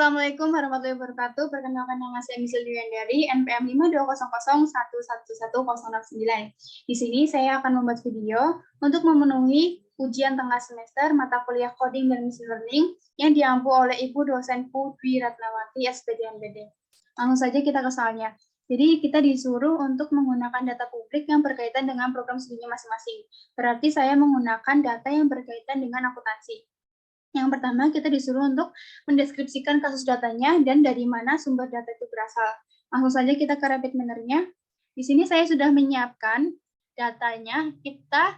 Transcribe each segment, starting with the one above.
Assalamualaikum warahmatullahi wabarakatuh. Perkenalkan nama saya Misil Dwiandari, NPM 52001111069. Di sini saya akan membuat video untuk memenuhi ujian tengah semester mata kuliah coding dan machine learning yang diampu oleh Ibu dosenku Dwi Ratnawati, SPD MPD. Langsung saja kita ke soalnya. Jadi kita disuruh untuk menggunakan data publik yang berkaitan dengan program studinya masing-masing. Berarti saya menggunakan data yang berkaitan dengan akuntansi. Yang pertama, kita disuruh untuk mendeskripsikan kasus datanya dan dari mana sumber data itu berasal. Langsung saja kita ke Rabbit Miner-nya. Di sini saya sudah menyiapkan datanya. Kita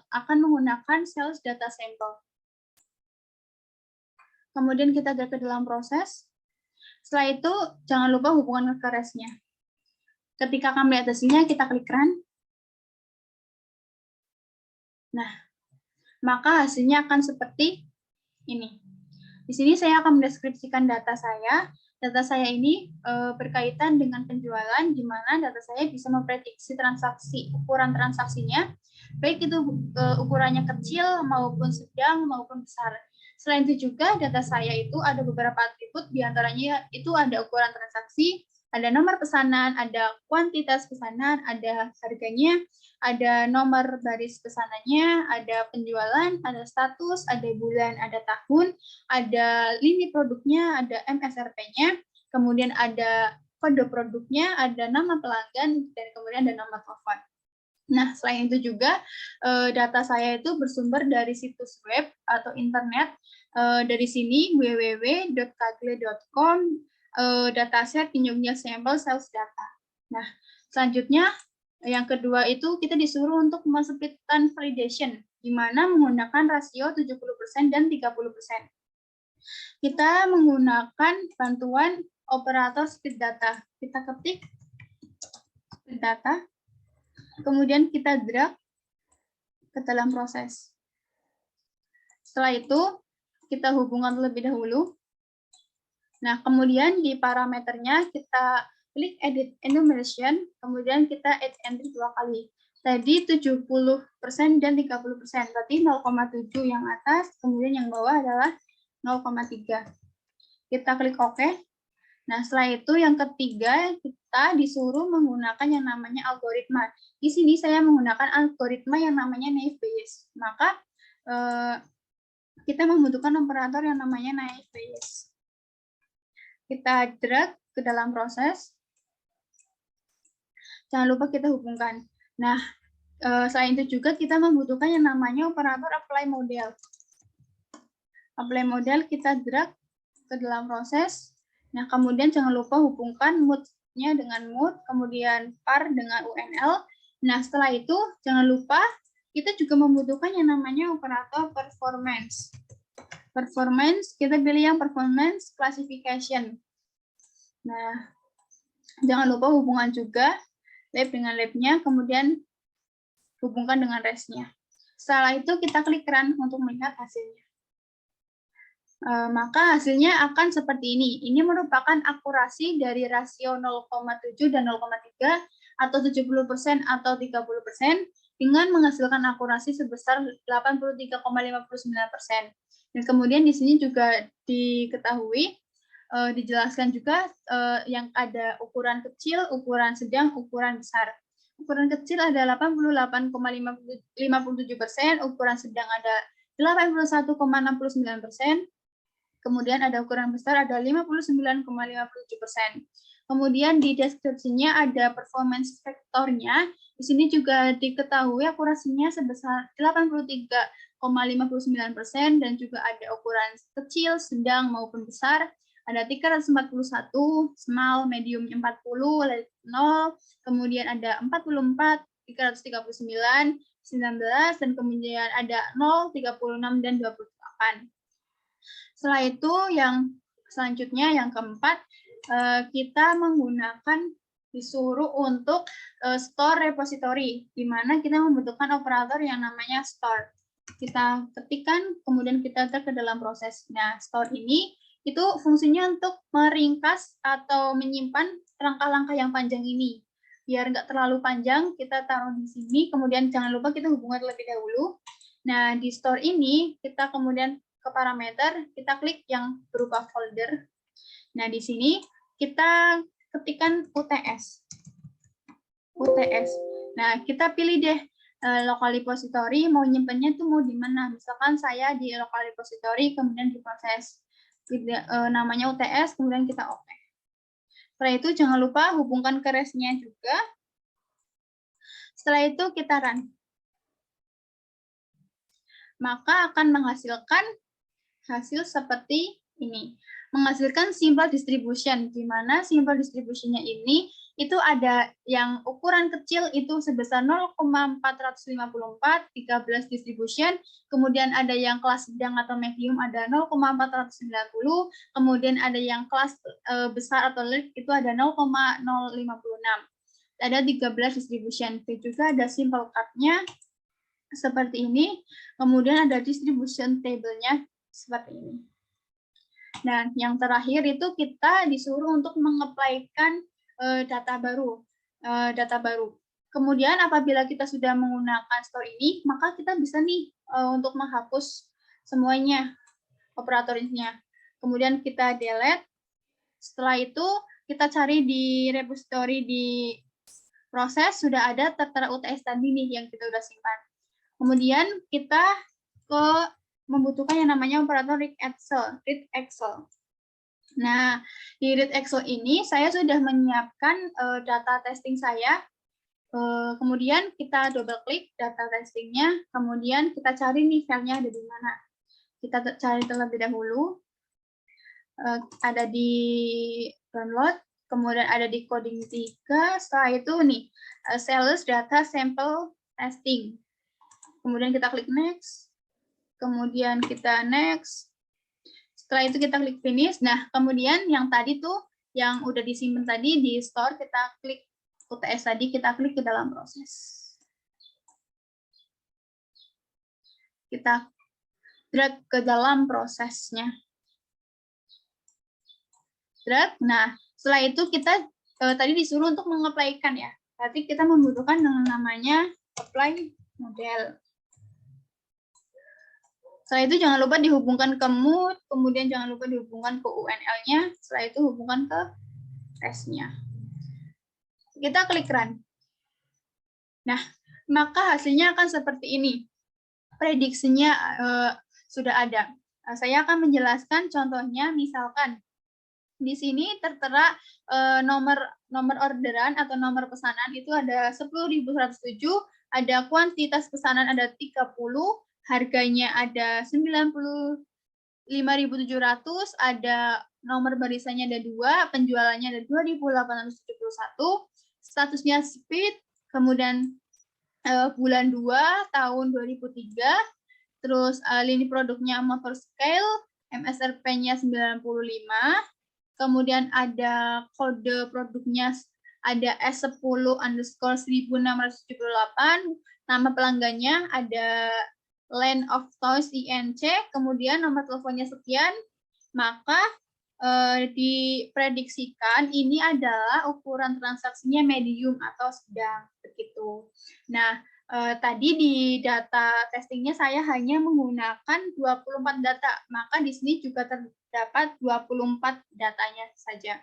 akan menggunakan sales data sample. Kemudian kita drag ke dalam proses. Setelah itu, jangan lupa hubungan ke rest-nya. Ketika akan melihat hasilnya, kita klik run. Nah, maka hasilnya akan seperti ini. Di sini saya akan mendeskripsikan data saya. Data saya ini berkaitan dengan penjualan, di mana data saya bisa memprediksi transaksi, ukuran transaksinya, baik itu ukurannya kecil maupun sedang maupun besar. Selain itu juga data saya itu ada beberapa atribut, diantaranya itu ada ukuran transaksi, ada nomor pesanan, ada kuantitas pesanan, ada harganya, ada nomor baris pesanannya, ada penjualan, ada status, ada bulan, ada tahun, ada lini produknya, ada MSRP-nya, kemudian ada kode produknya, ada nama pelanggan, dan kemudian ada nomor telepon. Nah, selain itu juga data saya itu bersumber dari situs web atau internet. Dari sini www.kagle.com dataset pinjamnya sampel sales data. Nah, selanjutnya yang kedua itu kita disuruh untuk men-splitkan validation, di mana menggunakan rasio 70% dan 30%. Kita menggunakan bantuan operator split data. Kita ketik split data, kemudian kita drag ke dalam proses. Setelah itu, kita hubungkan terlebih dahulu. Nah, kemudian di parameternya kita klik edit enumeration, kemudian kita add entry 2 kali. Tadi 70% dan 30%, berarti 0,7 yang atas, kemudian yang bawah adalah 0,3. Kita klik OK. Nah, setelah itu yang ketiga, kita disuruh menggunakan yang namanya algoritma. Di sini saya menggunakan algoritma yang namanya naive Bayes. Maka kita membutuhkan operator yang namanya naive Bayes. Kita drag ke dalam proses. Jangan lupa kita hubungkan. Nah, selain itu juga kita membutuhkan yang namanya operator apply model. Apply model kita drag ke dalam proses. Nah, kemudian jangan lupa hubungkan mood-nya dengan mood, kemudian par dengan UNL. Nah, setelah itu jangan lupa kita juga membutuhkan yang namanya operator performance. Performance, kita pilih yang performance classification. Nah, jangan lupa hubungan juga lab dengan lab-nya, kemudian hubungkan dengan rest-nya. Setelah itu kita klik run untuk melihat hasilnya. Maka hasilnya akan seperti ini. Ini merupakan akurasi dari rasio 0,7 dan 0,3 atau 70% atau 30% dengan menghasilkan akurasi sebesar 83,59%. Dan kemudian di sini juga diketahui, dijelaskan juga yang ada ukuran kecil, ukuran sedang, ukuran besar. Ukuran kecil ada 88,57%, ukuran sedang ada 81,69%, kemudian ada ukuran besar ada 59,57%. Kemudian di deskripsinya ada performance factor-nya. Di sini juga diketahui akurasinya sebesar 83,59% dan juga ada ukuran kecil, sedang maupun besar. Ada 341, small, medium 40, light 0, kemudian ada 44, 339, 19, dan kemudian ada 0, 36, dan 28. Setelah itu yang selanjutnya yang keempat, kita menggunakan disuruh untuk store repository, di mana kita membutuhkan operator yang namanya store. Kita ketikkan, kemudian kita drag ke dalam proses. Nah, store ini itu fungsinya untuk meringkas atau menyimpan langkah-langkah yang panjang ini. Biar nggak terlalu panjang, kita taruh di sini, kemudian jangan lupa kita hubungkan terlebih dahulu. Nah, di store ini kita kemudian ke parameter, kita klik yang berupa folder. Nah, di sini kita ketikkan UTS. UTS. Nah, kita pilih deh local repository, mau nyimpennya tuh mau di mana. Misalkan saya di local repository, kemudian diproses. Namanya UTS, kemudian kita OK. Setelah itu jangan lupa hubungkan ke REST-nya juga. Setelah itu kita run. Maka akan menghasilkan hasil seperti ini. Menghasilkan simple distribution, di mana simple distribution-nya ini itu ada yang ukuran kecil itu sebesar 0,454, 13 distribution, kemudian ada yang kelas sedang atau medium ada 0,490, kemudian ada yang kelas besar atau large itu ada 0,056. Ada 13 distribution. Itu juga ada simple cut-nya seperti ini, kemudian ada distribution table-nya seperti ini. Dan yang terakhir itu kita disuruh untuk mengapply-kan data baru. Kemudian apabila kita sudah menggunakan store ini, maka kita bisa nih untuk menghapus semuanya operatornya. Kemudian kita delete. Setelah itu kita cari di repository di proses, sudah ada tertera UTS tadi nih yang kita udah simpan. Kemudian kita membutuhkan yang namanya operator read Excel. Nah, di read Excel ini saya sudah menyiapkan data testing saya. Kemudian kita double klik data testingnya, kemudian kita cari nih filenya ada di mana. Kita cari terlebih dahulu. Ada di download, kemudian ada di coding 3. Setelah itu nih, sales data sample testing. Kemudian kita klik next. Kemudian kita next. Setelah itu kita klik finish. Nah, kemudian yang tadi tuh, yang udah disimpan tadi di store, kita klik UTS tadi, kita klik ke dalam proses. Kita drag ke dalam prosesnya. Drag. Nah, setelah itu kita tadi disuruh untuk mengapply-kan ya. Berarti kita membutuhkan yang namanya apply model. Setelah itu jangan lupa dihubungkan ke mood, kemudian jangan lupa dihubungkan ke UNL-nya, setelah itu hubungkan ke REST-nya. Kita klik run. Nah, maka hasilnya akan seperti ini. Prediksinya sudah ada. Saya akan menjelaskan contohnya, misalkan di sini tertera nomor orderan atau nomor pesanan itu ada 10.107, ada kuantitas pesanan ada 30, harganya ada 95.700, ada nomor barisannya ada 2, penjualannya ada 2.871, statusnya speed, kemudian bulan 2 tahun 2003, terus lini produknya motor scale, MSRP-nya 95, kemudian ada kode produknya ada S10_1678, nama pelanggannya ada Land of Toys INC, kemudian nomor teleponnya sekian, maka diprediksikan ini adalah ukuran transaksinya medium atau sedang begitu. Nah, tadi di data testingnya saya hanya menggunakan 24 data, maka di sini juga terdapat 24 datanya saja.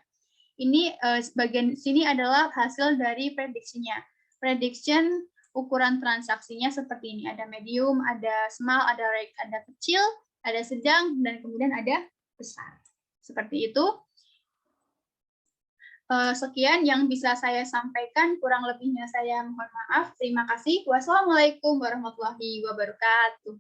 Ini bagian sini adalah hasil dari prediksinya. Prediction ukuran transaksinya seperti ini, ada medium, ada small, ada kecil, ada sedang, dan kemudian ada besar. Seperti itu. Sekian yang bisa saya sampaikan, kurang lebihnya saya mohon maaf. Terima kasih. Wassalamualaikum warahmatullahi wabarakatuh.